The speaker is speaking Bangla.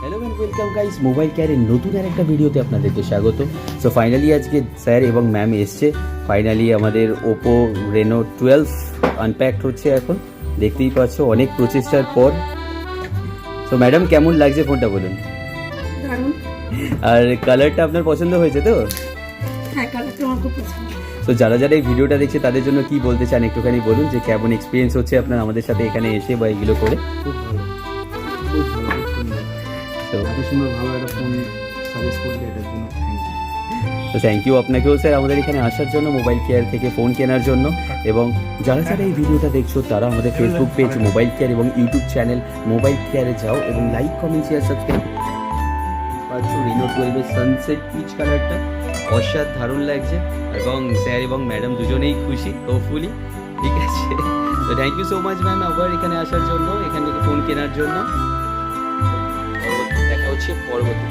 Hello and welcome guys, mobile কেয়ারের নতুন আর একটা ভিডিওতে আপনাদেরকে স্বাগত। সো ফাইনালি আজকে স্যার এবং ম্যাম এসছে। ফাইনালি আমাদের ওপো রেনো 12 আনপ্যাকড হচ্ছে এখন, দেখতেই পাচ্ছ অনেক প্রচেষ্টার পর। সো ম্যাডাম, কেমন লাগছে ফোনটা বলুন? দারুণ। আর কালারটা আপনার পছন্দ হয়েছে তো? হ্যাঁ, কালারটা আমার খুব পছন্দ। তো যারা যারা এই ভিডিওটা দেখছে তাদের জন্য কি বলতে চান একটুখানি বলুন, যে কেমন এক্সপিরিয়েন্স হচ্ছে আপনার আমাদের সাথে এখানে এসে বা এগুলো করে। খুব ভালো, খুব ভালো, খুব সুন্দর। তো এত সুন্দর ভালো একটা ফোন সাজেস্ট করলে এটার জন্য থ্যাংক ইউ। তো থ্যাংক ইউ আপনাকেও স্যার আমাদের এখানে আসার জন্য, মোবাইল কেয়ার থেকে ফোন কেনার জন্য। এবং যারা যারা এই ভিডিওটা দেখছো তারা আমাদের ফেসবুক পেজ মোবাইল কেয়ার এবং ইউটিউব চ্যানেল মোবাইল কেয়ারে যাও এবং লাইক, কমেন্ট, শেয়ার, সাবস্ক্রাইব পাচ্ছ। রেনো 12 এর সানসেট পিচ কালারটা অসাধারণ লাগছে এবং স্যার এবং ম্যাডাম দুজনেই খুশি হোপফুলি। ঠিক আছে, তো thank you so much ma'am আবার এখানে আসার জন্য, এখান থেকে ফোন কেনার জন্য। দেখা হচ্ছে পরবর্তী